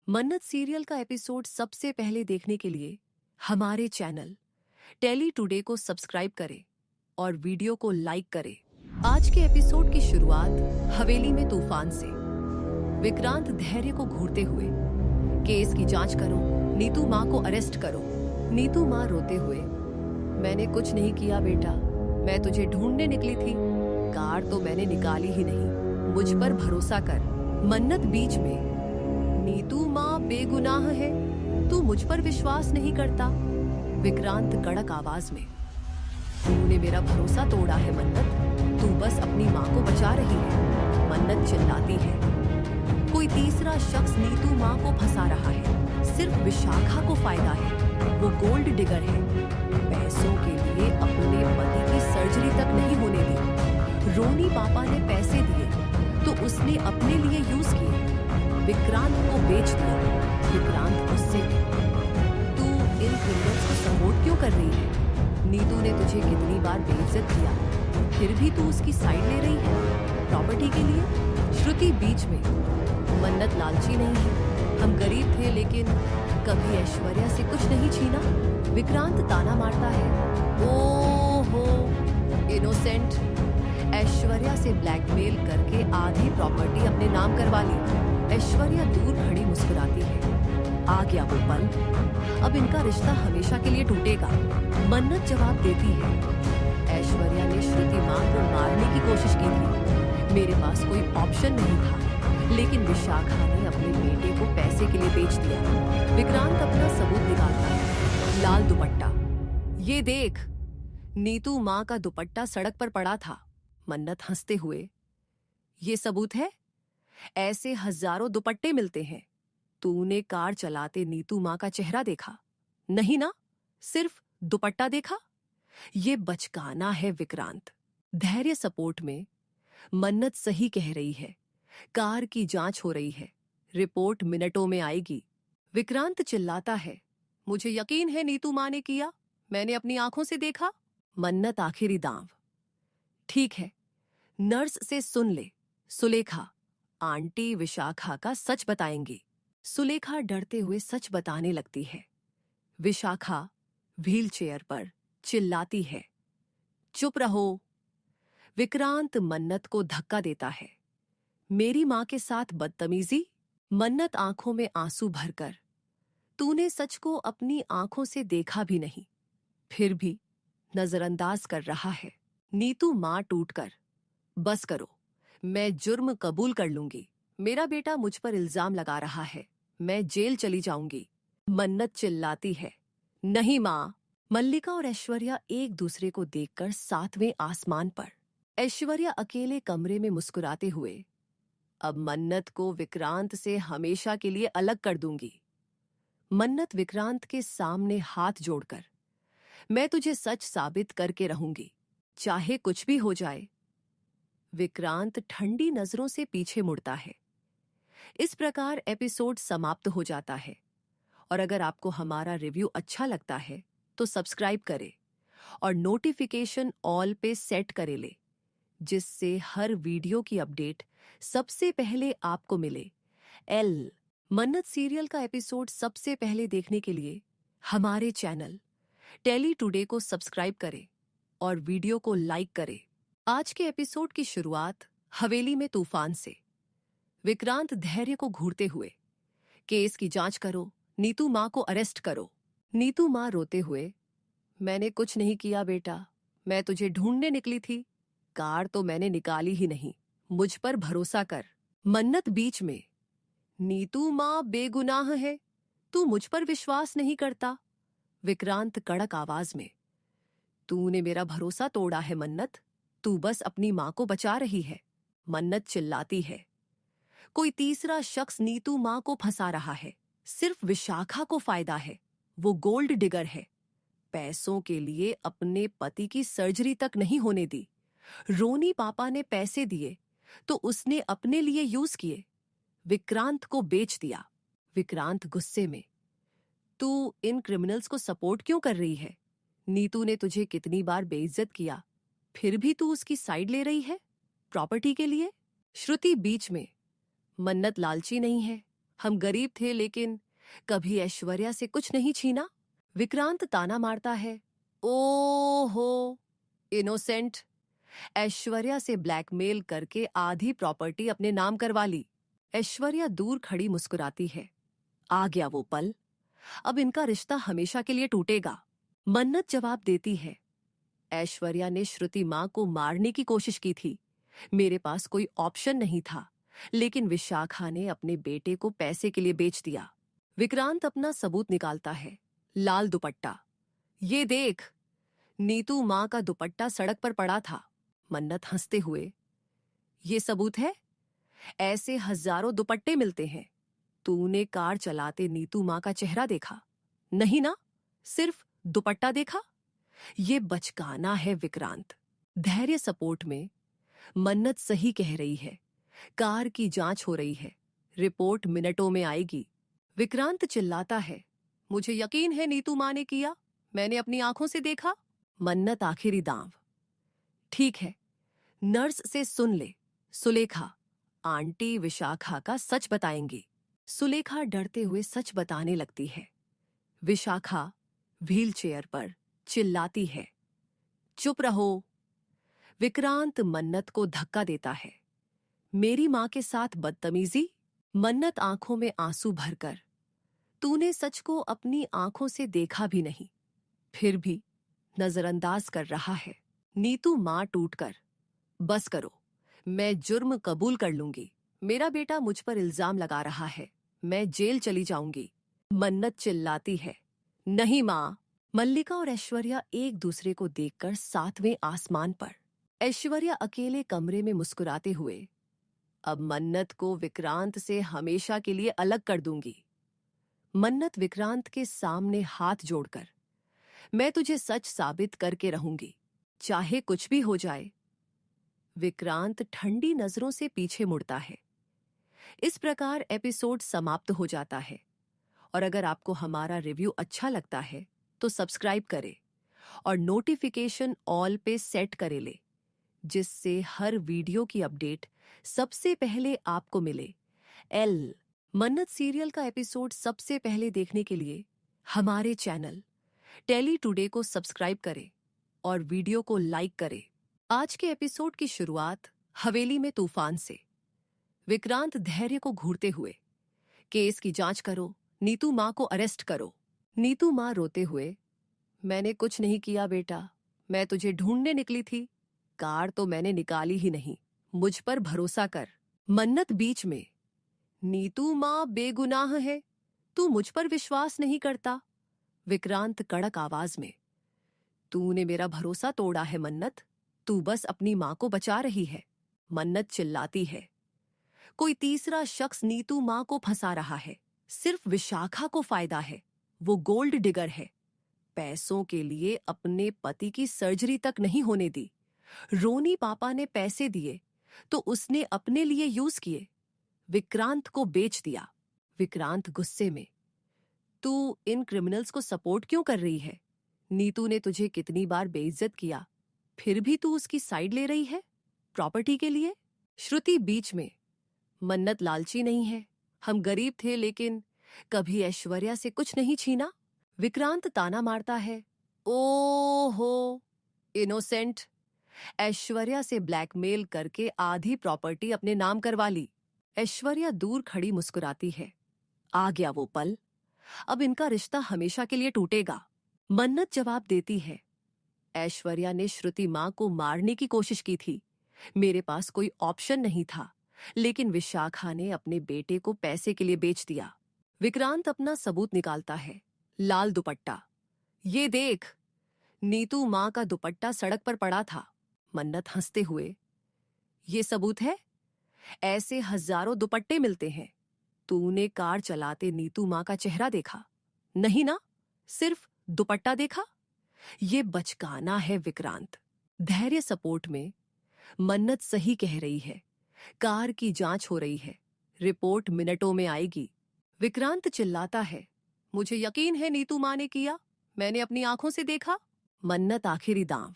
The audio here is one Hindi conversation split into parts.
मन्नत सीरियल का एपिसोड सबसे पहले देखने के लिए हमारे चैनल टेली टुडे को सब्सक्राइब करें और वीडियो को लाइक करें। आज के एपिसोड की शुरुआत हवेली में तूफान से। विक्रांत धैर्य को घूरते हुए, केस की जांच करो, नीतू माँ को अरेस्ट करो। नीतू माँ रोते हुए, मैंने कुछ नहीं किया बेटा, मैं तुझे ढूंढने निकली थी, कार तो मैंने निकाली ही नहीं, मुझ पर भरोसा कर। मन्नत बीच में, नीतू माँ बेगुनाह है, तू मुझ पर विश्वास नहीं करता। विक्रांत कड़क आवाज में, तूने मेरा भरोसा तोड़ा है मन्नत, तू बस अपनी माँ को बचा रही है। मन्नत चिल्लाती है, कोई तीसरा शख्स नीतू माँ को फंसा रहा है, सिर्फ विशाखा को फायदा है, वो गोल्ड डिगर है, पैसों के लिए अपने पति की सर्जरी तक नहीं होने दी। रोनी पापा ने पैसे दिए तो उसने अपने लिए यूज किए, विक्रांत को बेच दिया। विक्रांत गुस्से में, तू इन क्रिमिनल्स को सपोर्ट क्यों कर रही है? नीतू ने तुझे कितनी बार बेइज्जत किया, फिर भी तू उसकी साइड ले रही है प्रॉपर्टी के लिए। श्रुति बीच में, मन्नत लालची नहीं है, हम गरीब थे लेकिन कभी ऐश्वर्या से कुछ नहीं छीना। विक्रांत ताना मारता है, ओहो इनोसेंट, ऐश्वर्या से ब्लैकमेल करके आधी प्रॉपर्टी अपने नाम करवा ली। ऐश्वर्या दूर खड़ी मुस्कुराती है, आ गया वो पल, अब इनका रिश्ता हमेशा के लिए टूटेगा। मन्नत जवाब देती है, ऐश्वर्या ने श्रुति माँ को मारने की कोशिश की थी, मेरे पास कोई ऑप्शन नहीं था, लेकिन विशाखा ने अपने बेटे को पैसे के लिए बेच दिया। विक्रांत अपना सबूत निकालता है, लाल दुपट्टा, ये देख। नीतू माँ का दुपट्टा सड़क पर पड़ा था। मन्नत हंसते हुए, ये सबूत है? ऐसे हजारों दुपट्टे मिलते हैं। तूने कार चलाते नीतू माँ का चेहरा देखा? नहीं ना, सिर्फ दुपट्टा देखा। ये बचकाना है विक्रांत। धैर्य सपोर्ट में, मन्नत सही कह रही है, कार की जांच हो रही है, रिपोर्ट मिनटों में आएगी। विक्रांत चिल्लाता है, मुझे यकीन है नीतू माँ ने किया, मैंने अपनी आंखों से देखा। मन्नत आखिरी दांव, ठीक है, नर्स से सुन ले, सुलेखा आंटी विशाखा का सच बताएंगी। सुलेखा डरते हुए सच बताने लगती है। विशाखा व्हीलचेयर पर चिल्लाती है, चुप रहो। विक्रांत मन्नत को धक्का देता है, मेरी मां के साथ बदतमीजी। मन्नत आंखों में आंसू भरकर, तूने सच को अपनी आंखों से देखा भी नहीं, फिर भी नजरअंदाज कर रहा है। नीतू मां टूटकर, बस करो, मैं जुर्म कबूल कर लूंगी, मेरा बेटा मुझ पर इल्जाम लगा रहा है, मैं जेल चली जाऊंगी। मन्नत चिल्लाती है, नहीं मां। मल्लिका और ऐश्वर्या एक दूसरे को देखकर सातवें आसमान पर। ऐश्वर्या अकेले कमरे में मुस्कुराते हुए, अब मन्नत को विक्रांत से हमेशा के लिए अलग कर दूंगी। मन्नत विक्रांत के सामने हाथ जोड़कर, मैं तुझे सच साबित करके रहूंगी, चाहे कुछ भी हो जाए। विक्रांत ठंडी नजरों से पीछे मुड़ता है। इस प्रकार एपिसोड समाप्त हो जाता है। और अगर आपको हमारा रिव्यू अच्छा लगता है तो सब्सक्राइब करें और नोटिफिकेशन ऑल पे सेट करे ले, जिससे हर वीडियो की अपडेट सबसे पहले आपको मिले। मन्नत सीरियल का एपिसोड सबसे पहले देखने के लिए हमारे चैनल टेली टुडे को सब्सक्राइब करें और वीडियो को लाइक करें। आज के एपिसोड की शुरुआत हवेली में तूफान से। विक्रांत धैर्य को घूरते हुए, केस की जांच करो, नीतू माँ को अरेस्ट करो। नीतू माँ रोते हुए, मैंने कुछ नहीं किया बेटा, मैं तुझे ढूंढने निकली थी, कार तो मैंने निकाली ही नहीं, मुझ पर भरोसा कर। मन्नत बीच में, नीतू माँ बेगुनाह है, तू मुझ पर विश्वास नहीं करता। विक्रांत कड़क आवाज में, तूने मेरा भरोसा तोड़ा है मन्नत, तू बस अपनी माँ को बचा रही है। मन्नत चिल्लाती है, कोई तीसरा शख्स नीतू माँ को फंसा रहा है, सिर्फ विशाखा को फायदा है, वो गोल्ड डिगर है, पैसों के लिए अपने पति की सर्जरी तक नहीं होने दी। रोनी पापा ने पैसे दिए तो उसने अपने लिए यूज किए, विक्रांत को बेच दिया। विक्रांत गुस्से में, तू इन क्रिमिनल्स को सपोर्ट क्यों कर रही है? नीतू ने तुझे कितनी बार बेइज्जत किया, फिर भी तू उसकी साइड ले रही है प्रॉपर्टी के लिए। श्रुति बीच में, मन्नत लालची नहीं है, हम गरीब थे लेकिन कभी ऐश्वर्या से कुछ नहीं छीना। विक्रांत ताना मारता है। ओ हो, इनोसेंट। ऐश्वर्या से ब्लैकमेल करके आधी प्रॉपर्टी अपने नाम करवा ली। ऐश्वर्या दूर खड़ी मुस्कुराती है। आ गया वो पल, अब इनका रिश्ता हमेशा के लिए टूटेगा। मन्नत जवाब देती है। ऐश्वर्या ने श्रुति माँ को मारने की कोशिश की थी। मेरे पास कोई ऑप्शन नहीं था, लेकिन विशाखा ने अपने बेटे को पैसे के लिए बेच दिया। विक्रांत अपना सबूत निकालता है। लाल दुपट्टा, ये देख। नीतू माँ का दुपट्टा सड़क पर पड़ा था। मन्नत हंसते हुए, ये सबूत है? ऐसे हजारों दुपट्टे मिलते हैं। तूने कार चलाते नीतू माँ का चेहरा देखा? नहीं ना, सिर्फ दुपट्टा देखा। ये बचकाना है विक्रांत। धैर्य सपोर्ट में। मन्नत सही कह रही है। कार की जांच हो रही है, रिपोर्ट मिनटों में आएगी। विक्रांत चिल्लाता है, मुझे यकीन है नीतू माँ ने किया, मैंने अपनी आंखों से देखा। मन्नत आखिरी दांव। ठीक है, नर्स से सुन ले। सुलेखा, आंटी विशाखा का सच बताएंगी। सुलेखा डरते हुए सच बताने लगती है। विशाखा व्हीलचेयर पर चिल्लाती है, चुप रहो। विक्रांत मन्नत को धक्का देता है। मेरी मां के साथ बदतमीजी? मन्नत आंखों में आंसू भरकर, तूने सच को अपनी आंखों से देखा भी नहीं, फिर भी नजरअंदाज कर रहा है। नीतू मां टूटकर, बस करो, मैं जुर्म कबूल कर लूंगी। मेरा बेटा मुझ पर इल्जाम लगा रहा है, मैं जेल चली जाऊंगी। मन्नत चिल्लाती है, नहीं मां। मल्लिका और ऐश्वर्या एक दूसरे को देखकर सातवें आसमान पर। ऐश्वर्या अकेले कमरे में मुस्कुराते हुए, अब मन्नत को विक्रांत से हमेशा के लिए अलग कर दूंगी। मन्नत विक्रांत के सामने हाथ जोड़कर, मैं तुझे सच साबित करके रहूंगी, चाहे कुछ भी हो जाए। विक्रांत ठंडी नजरों से पीछे मुड़ता है। इस प्रकार एपिसोड समाप्त हो जाता है। और अगर आपको हमारा रिव्यू अच्छा लगता है तो सब्सक्राइब करें और नोटिफिकेशन ऑल पे सेट करे ले, जिससे हर वीडियो की अपडेट सबसे पहले आपको मिले। मन्नत सीरियल का एपिसोड सबसे पहले देखने के लिए हमारे चैनल टेली टुडे को सब्सक्राइब करें और वीडियो को लाइक करें। आज के एपिसोड की शुरुआत हवेली में तूफान से। विक्रांत धैर्य को घूरते हुए, केस की जांच करो, नीतू माँ को अरेस्ट करो। नीतू माँ रोते हुए, मैंने कुछ नहीं किया बेटा, मैं तुझे ढूंढने निकली थी, कार तो मैंने निकाली ही नहीं, मुझ पर भरोसा कर। मन्नत बीच में, नीतू माँ बेगुनाह है, तू मुझ पर विश्वास नहीं करता। विक्रांत कड़क आवाज में, तूने मेरा भरोसा तोड़ा है मन्नत, तू बस अपनी माँ को बचा रही है। मन्नत चिल्लाती है, कोई तीसरा शख्स नीतू माँ को फंसा रहा है, सिर्फ विशाखा को फायदा है, वो गोल्ड डिगर है। पैसों के लिए अपने पति की सर्जरी तक नहीं होने दी। रोनी पापा ने पैसे दिए तो उसने अपने लिए यूज किए, विक्रांत को बेच दिया। विक्रांत गुस्से में, तू इन क्रिमिनल्स को सपोर्ट क्यों कर रही है? नीतू ने तुझे कितनी बार बेइज्जत किया, फिर भी तू उसकी साइड ले रही है प्रॉपर्टी के लिए? श्रुति बीच में, मन्नत लालची नहीं है, हम गरीब थे लेकिन कभी ऐश्वर्या से कुछ नहीं छीना। विक्रांत ताना मारता है, ओ हो, इनोसेंट। ऐश्वर्या से ब्लैकमेल करके आधी प्रॉपर्टी अपने नाम करवा ली। ऐश्वर्या दूर खड़ी मुस्कुराती है। आ गया वो पल, अब इनका रिश्ता हमेशा के लिए टूटेगा। मन्नत जवाब देती है, ऐश्वर्या ने श्रुति माँ को मारने की कोशिश की थी, मेरे पास कोई ऑप्शन नहीं था, लेकिन विशाखा ने अपने बेटे को पैसे के लिए बेच दिया। विक्रांत अपना सबूत निकालता है। लाल दुपट्टा, ये देख। नीतू माँ का दुपट्टा सड़क पर पड़ा था। मन्नत हंसते हुए, ये सबूत है? ऐसे हजारों दुपट्टे मिलते हैं। तूने कार चलाते नीतू माँ का चेहरा देखा? नहीं ना, सिर्फ दुपट्टा देखा। ये बचकाना है विक्रांत। धैर्य सपोर्ट में। मन्नत सही कह रही है, कार की जांच हो रही है, रिपोर्ट मिनटों में आएगी। विक्रांत चिल्लाता है, मुझे यकीन है नीतू माँ ने किया, मैंने अपनी आंखों से देखा। मन्नत आखिरी दांव।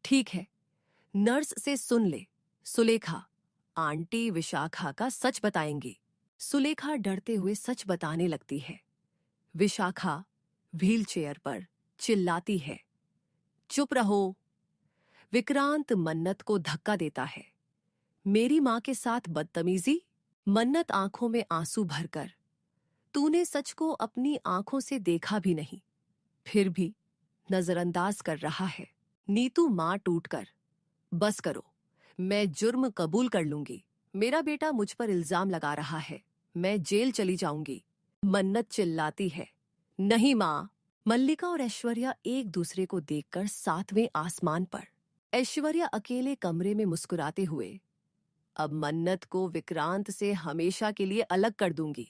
ठीक है, नर्स से सुन ले। सुलेखा, आंटी विशाखा का सच बताएंगी। सुलेखा डरते हुए सच बताने लगती है। विशाखा व्हीलचेयर पर चिल्लाती है, चुप रहो। विक्रांत मन्नत को धक्का देता है। मेरी मां के साथ बदतमीजी? मन्नत आंखों में आंसू भरकर, तूने सच को अपनी आंखों से देखा भी नहीं, फिर भी नजरअंदाज कर रहा है। नीतू मां टूटकर, बस करो, मैं जुर्म कबूल कर लूंगी। मेरा बेटा मुझ पर इल्जाम लगा रहा है, मैं जेल चली जाऊंगी। मन्नत चिल्लाती है, नहीं मां। मल्लिका और ऐश्वर्या एक दूसरे को देखकर सातवें आसमान पर। ऐश्वर्या अकेले कमरे में मुस्कुराते हुए, अब मन्नत को विक्रांत से हमेशा के लिए अलग कर दूंगी।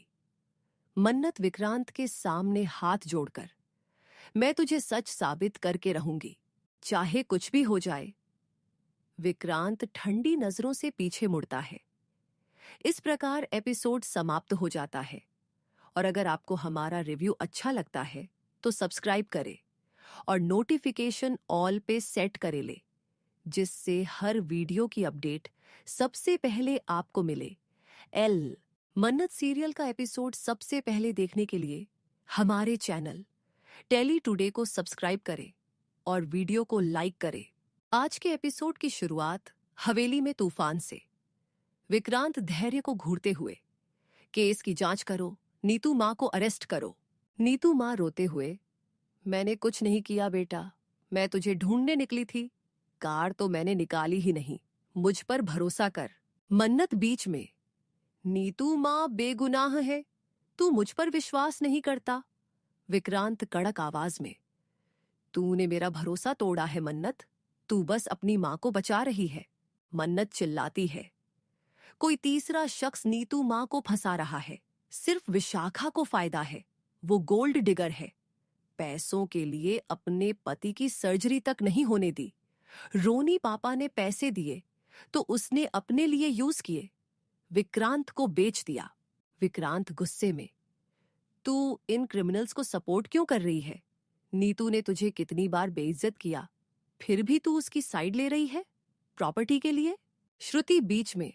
मन्नत विक्रांत के सामने हाथ जोड़कर, मैं तुझे सच साबित करके रहूंगी, चाहे कुछ भी हो जाए। विक्रांत ठंडी नजरों से पीछे मुड़ता है। इस प्रकार एपिसोड समाप्त हो जाता है। और अगर आपको हमारा रिव्यू अच्छा लगता है तो सब्सक्राइब करें और नोटिफिकेशन ऑल पे सेट करे ले, जिससे हर वीडियो की अपडेट सबसे पहले आपको मिले। मन्नत सीरियल का एपिसोड सबसे पहले देखने के लिए हमारे चैनल टेली टुडे को सब्सक्राइब करें और वीडियो को लाइक करें। आज के एपिसोड की शुरुआत हवेली में तूफान से। विक्रांत धैर्य को घूरते हुए, केस की जांच करो, नीतू मां को अरेस्ट करो। नीतू मां रोते हुए, मैंने कुछ नहीं किया बेटा, मैं तुझे ढूंढने निकली थी, कार तो मैंने निकाली ही नहीं, मुझ पर भरोसा कर। मन्नत बीच में, नीतू मां बेगुनाह है, तू मुझ पर विश्वास नहीं करता। विक्रांत कड़क आवाज में, तूने मेरा भरोसा तोड़ा है मन्नत, तू बस अपनी मां को बचा रही है। मन्नत चिल्लाती है, कोई तीसरा शख्स नीतू मां को फंसा रहा है, सिर्फ विशाखा को फायदा है, वो गोल्ड डिगर है, पैसों के लिए अपने पति की सर्जरी तक नहीं होने दी। रोनी पापा ने पैसे दिए तो उसने अपने लिए यूज किए, विक्रांत को बेच दिया। विक्रांत गुस्से में, तू इन क्रिमिनल्स को सपोर्ट क्यों कर रही है? नीतू ने तुझे कितनी बार बेइज्जत किया, फिर भी तू उसकी साइड ले रही है प्रॉपर्टी के लिए? श्रुति बीच में,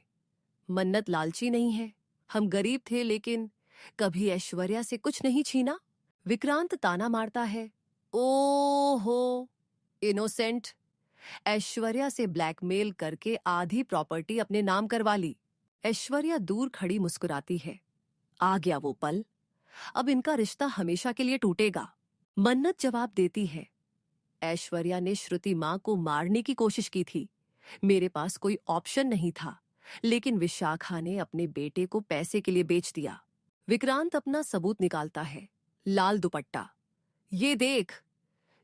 मन्नत लालची नहीं है, हम गरीब थे लेकिन कभी ऐश्वर्या से कुछ नहीं छीना। विक्रांत ताना मारता है, ओहो इनोसेंट, ऐश्वर्या से ब्लैकमेल करके आधी प्रॉपर्टी अपने नाम करवा ली। ऐश्वर्या दूर खड़ी मुस्कुराती है, आ गया वो पल, अब इनका रिश्ता हमेशा के लिए टूटेगा। मन्नत जवाब देती है, ऐश्वर्या ने श्रुति मां को मारने की कोशिश की थी, मेरे पास कोई ऑप्शन नहीं था, लेकिन विशाखा ने अपने बेटे को पैसे के लिए बेच दिया। विक्रांत अपना सबूत निकालता है, लाल दुपट्टा, ये देख।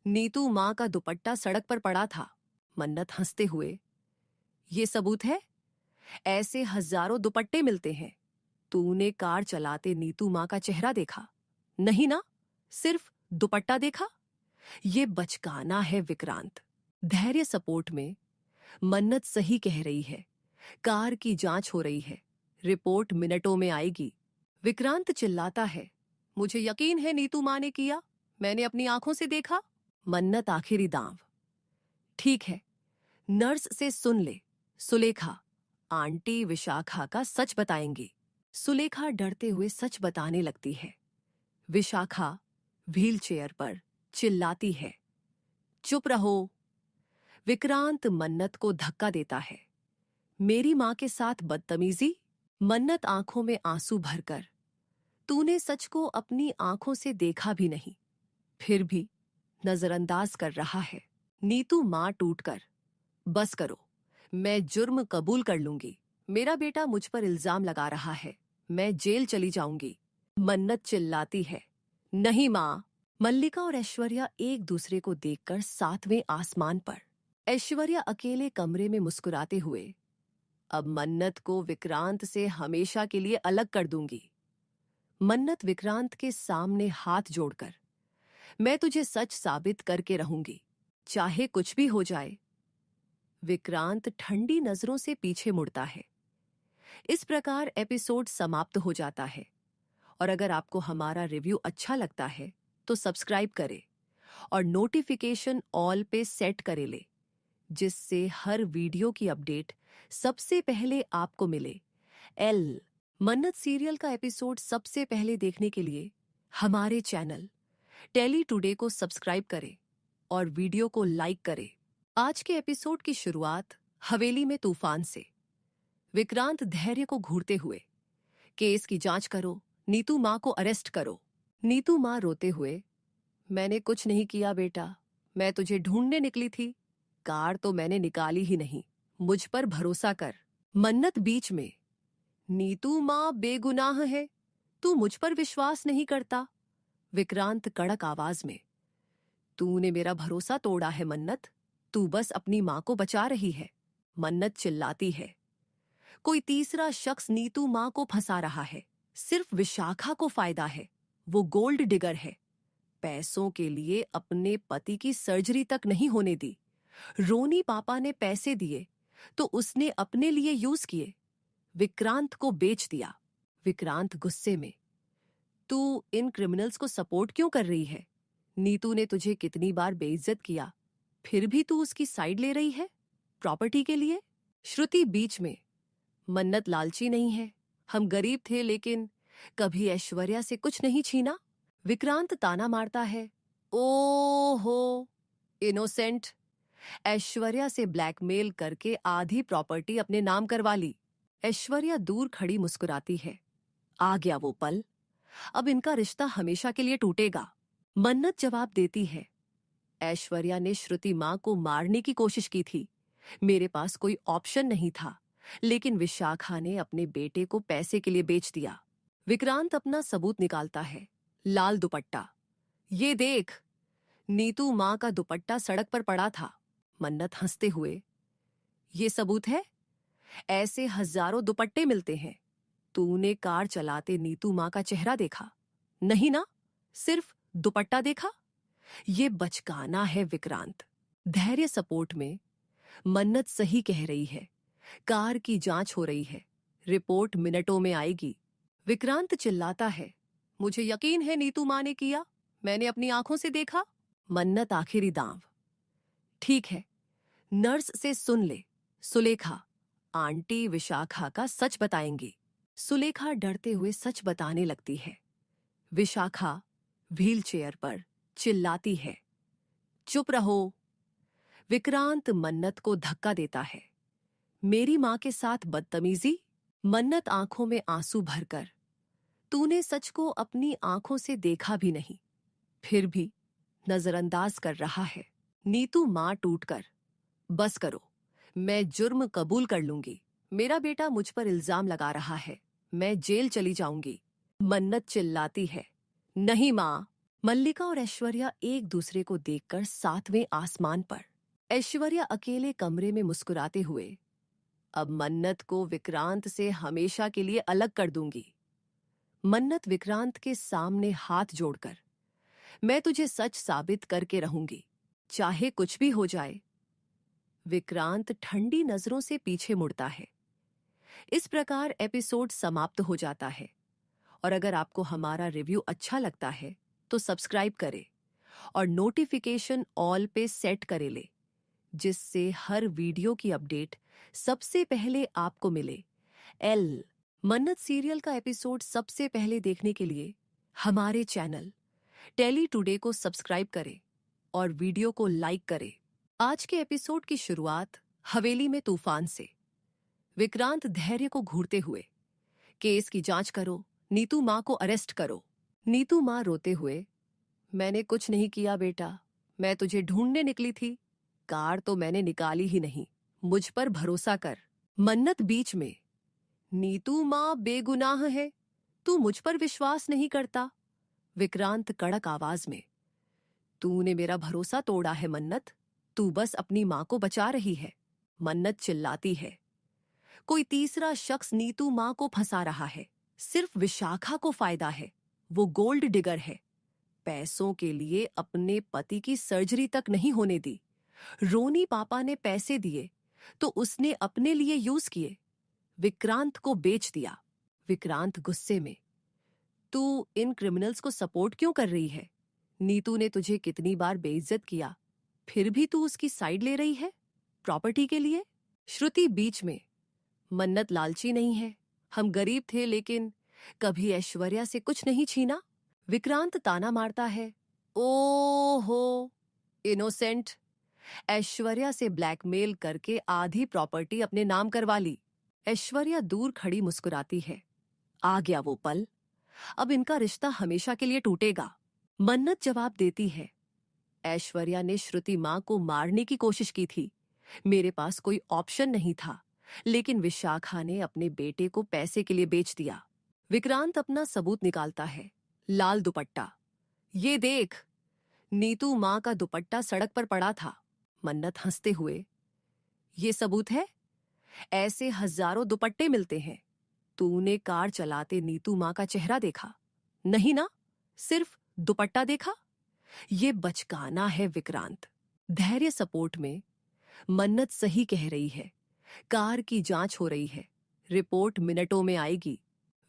नीतू मां का दुपट्टा सड़क पर पड़ा था। मन्नत हंसते हुए, ये सबूत है? ऐसे हजारों दुपट्टे मिलते हैं। तूने कार चलाते नीतू मां का चेहरा देखा? नहीं ना, सिर्फ दुपट्टा देखा। ये बचकाना है विक्रांत। धैर्य सपोर्ट में, मन्नत सही कह रही है, कार की जांच हो रही है, रिपोर्ट मिनटों में आएगी। विक्रांत चिल्लाता है, मुझे यकीन है नीतू मां ने किया, मैंने अपनी आंखों से देखा। मन्नत आखिरी दांव, ठीक है, नर्स से सुन ले, सुलेखा आंटी विशाखा का सच बताएंगी। सुलेखा डरते हुए सच बताने लगती है। विशाखा व्हीलचेयर पर चिल्लाती है, चुप रहो। विक्रांत मन्नत को धक्का देता है, मेरी मां के साथ बदतमीजी? मन्नत आंखों में आंसू भरकर, तूने सच को अपनी आंखों से देखा भी नहीं, फिर भी नजरअंदाज कर रहा है। नीतू मां टूटकर, बस करो, मैं जुर्म कबूल कर लूंगी, मेरा बेटा मुझ पर इल्जाम लगा रहा है, मैं जेल चली जाऊंगी। मन्नत चिल्लाती है, नहीं मां। मल्लिका और ऐश्वर्या एक दूसरे को देखकर सातवें आसमान पर। ऐश्वर्या अकेले कमरे में मुस्कुराते हुए, अब मन्नत को विक्रांत से हमेशा के लिए अलग कर दूंगी। मन्नत विक्रांत के सामने हाथ जोड़कर, मैं तुझे सच साबित करके रहूंगी, चाहे कुछ भी हो जाए। विक्रांत ठंडी नजरों से पीछे मुड़ता है। इस प्रकार एपिसोड समाप्त हो जाता है। और अगर आपको हमारा रिव्यू अच्छा लगता है तो सब्सक्राइब करें और नोटिफिकेशन ऑल पे सेट करे ले, जिससे हर वीडियो की अपडेट सबसे पहले आपको मिले। मन्नत सीरियल का एपिसोड सबसे पहले देखने के लिए हमारे चैनल टेली टुडे को सब्सक्राइब करें और वीडियो को लाइक करें। आज के एपिसोड की शुरुआत हवेली में तूफान से। विक्रांत धैर्य को घूरते हुए, केस की जांच करो, नीतू माँ को अरेस्ट करो। नीतू माँ रोते हुए, मैंने कुछ नहीं किया बेटा, मैं तुझे ढूंढने निकली थी, कार तो मैंने निकाली ही नहीं, मुझ पर भरोसा कर। मन्नत बीच में, नीतू माँ बेगुनाह है, तू मुझ पर विश्वास नहीं करता। विक्रांत कड़क आवाज में, तूने मेरा भरोसा तोड़ा है मन्नत, तू बस अपनी माँ को बचा रही है। मन्नत चिल्लाती है, कोई तीसरा शख्स नीतू माँ को फंसा रहा है, सिर्फ विशाखा को फायदा है, वो गोल्ड डिगर है, पैसों के लिए अपने पति की सर्जरी तक नहीं होने दी। रोनी पापा ने पैसे दिए तो उसने अपने लिए यूज किए, विक्रांत को बेच दिया। विक्रांत गुस्से में, तू इन क्रिमिनल्स को सपोर्ट क्यों कर रही है? नीतू ने तुझे कितनी बार बेइज्जत किया, फिर भी तू उसकी साइड ले रही है प्रॉपर्टी के लिए? श्रुति बीच में, मन्नत लालची नहीं है, हम गरीब थे लेकिन कभी ऐश्वर्या से कुछ नहीं छीना। विक्रांत ताना मारता है, ओहो इनोसेंट, ऐश्वर्या से ब्लैकमेल करके आधी प्रॉपर्टी अपने नाम करवा ली। ऐश्वर्या दूर खड़ी मुस्कुराती है, आ गया वो पल, अब इनका रिश्ता हमेशा के लिए टूटेगा। मन्नत जवाब देती है, ऐश्वर्या ने श्रुति माँ को मारने की कोशिश की थी, मेरे पास कोई ऑप्शन नहीं था, लेकिन विशाखा ने अपने बेटे को पैसे के लिए बेच दिया। विक्रांत अपना सबूत निकालता है, लाल दुपट्टा, ये देख, नीतू माँ का दुपट्टा सड़क पर पड़ा था। मन्नत हंसते हुए, ये सबूत है? ऐसे हजारों दुपट्टे मिलते हैं। तूने कार चलाते नीतू माँ का चेहरा देखा? नहीं ना, सिर्फ दुपट्टा देखा। ये बचकाना है विक्रांत। धैर्य सपोर्ट में, मन्नत सही कह रही है, कार की जांच हो रही है, रिपोर्ट मिनटों में आएगी। विक्रांत चिल्लाता है, मुझे यकीन है नीतू माँ ने किया, मैंने अपनी आंखों से देखा। मन्नत आखिरी दांव, ठीक है, नर्स से सुन ले, सुलेखा आंटी विशाखा का सच बताएंगी। सुलेखा डरते हुए सच बताने लगती है। विशाखा व्हीलचेयर पर चिल्लाती है, चुप रहो। विक्रांत मन्नत को धक्का देता है, मेरी मां के साथ बदतमीजी? मन्नत आंखों में आंसू भरकर, तूने सच को अपनी आंखों से देखा भी नहीं, फिर भी नजरअंदाज कर रहा है। नीतू मां टूटकर, बस करो, मैं जुर्म कबूल कर लूंगी, मेरा बेटा मुझ पर इल्जाम लगा रहा है, मैं जेल चली जाऊंगी। मन्नत चिल्लाती है, नहीं मां। मल्लिका और ऐश्वर्या एक दूसरे को देखकर सातवें आसमान पर। ऐश्वर्या अकेले कमरे में मुस्कुराते हुए, अब मन्नत को विक्रांत से हमेशा के लिए अलग कर दूंगी। मन्नत विक्रांत के सामने हाथ जोड़कर, मैं तुझे सच साबित करके रहूंगी, चाहे कुछ भी हो जाए। विक्रांत ठंडी नजरों से पीछे मुड़ता है। इस प्रकार एपिसोड समाप्त हो जाता है। और अगर आपको हमारा रिव्यू अच्छा लगता है तो सब्सक्राइब करें और नोटिफिकेशन ऑल पे सेट करे ले, जिससे हर वीडियो की अपडेट सबसे पहले आपको मिले। मन्नत सीरियल का एपिसोड सबसे पहले देखने के लिए हमारे चैनल टेली टुडे को सब्सक्राइब करें और वीडियो को लाइक करें। आज के एपिसोड की शुरुआत हवेली में तूफान से। विक्रांत धैर्य को घूरते हुए, केस की जांच करो, नीतू माँ को अरेस्ट करो। नीतू माँ रोते हुए, मैंने कुछ नहीं किया बेटा, मैं तुझे ढूंढने निकली थी, कार तो मैंने निकाली ही नहीं, मुझ पर भरोसा कर। मन्नत बीच में, नीतू माँ बेगुनाह है, तू मुझ पर विश्वास नहीं करता। विक्रांत कड़क आवाज में, तूने मेरा भरोसा तोड़ा है मन्नत, तू बस अपनी माँ को बचा रही है। मन्नत चिल्लाती है, कोई तीसरा शख्स नीतू माँ को फंसा रहा है, सिर्फ विशाखा को फायदा है, वो गोल्ड डिगर है, पैसों के लिए अपने पति की सर्जरी तक नहीं होने दी। रोनी पापा ने पैसे दिए तो उसने अपने लिए यूज किए, विक्रांत को बेच दिया। विक्रांत गुस्से में, तू इन क्रिमिनल्स को सपोर्ट क्यों कर रही है? नीतू ने तुझे कितनी बार बेइज्जत किया, फिर भी तू उसकी साइड ले रही है प्रॉपर्टी के लिए? श्रुति बीच में, मन्नत लालची नहीं है, हम गरीब थे लेकिन कभी ऐश्वर्या से कुछ नहीं छीना। विक्रांत ताना मारता है। ओहो, इनोसेंट। ऐश्वर्या से ब्लैकमेल करके आधी प्रॉपर्टी अपने नाम करवा ली। ऐश्वर्या दूर खड़ी मुस्कुराती है। आ गया वो पल, अब इनका रिश्ता हमेशा के लिए टूटेगा। मन्नत जवाब देती है। ऐश्वर्या ने श्रुति माँ को मारने की कोशिश की थी। मेरे पास कोई ऑप्शन नहीं था, लेकिन विशाखा ने अपने बेटे को पैसे के लिए बेच दिया। विक्रांत अपना सबूत निकालता है। लाल दुपट्टा, ये देख। नीतू माँ का दुपट्टा सड़क पर पड़ा था। मन्नत हंसते हुए, ये सबूत है? ऐसे हजारों दुपट्टे मिलते हैं। तूने कार चलाते नीतू माँ का चेहरा देखा? नहीं ना, सिर्फ दुपट्टा देखा। ये बचकाना है विक्रांत। धैर्य सपोर्ट में। मन्नत सही कह रही है। कार की जांच हो रही है, रिपोर्ट मिनटों में आएगी।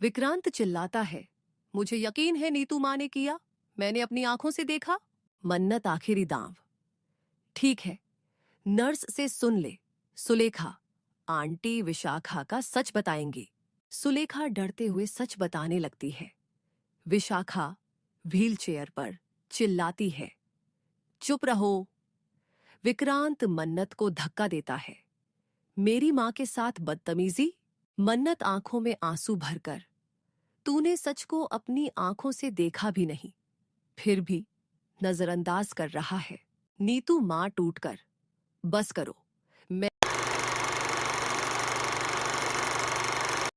विक्रांत चिल्लाता है, मुझे यकीन है नीतू माँ ने किया, मैंने अपनी आंखों से देखा। मन्नत आखिरी दांव। ठीक है, नर्स से सुन ले। सुलेखा, आंटी विशाखा का सच बताएंगी। सुलेखा डरते हुए सच बताने लगती है। विशाखा व्हीलचेयर पर चिल्लाती है, चुप रहो। विक्रांत मन्नत को धक्का देता है। मेरी मां के साथ बदतमीजी? मन्नत आंखों में आंसू भरकर, तूने सच को अपनी आंखों से देखा भी नहीं, फिर भी नजरअंदाज कर रहा है। नीतू मां टूटकर, बस करो।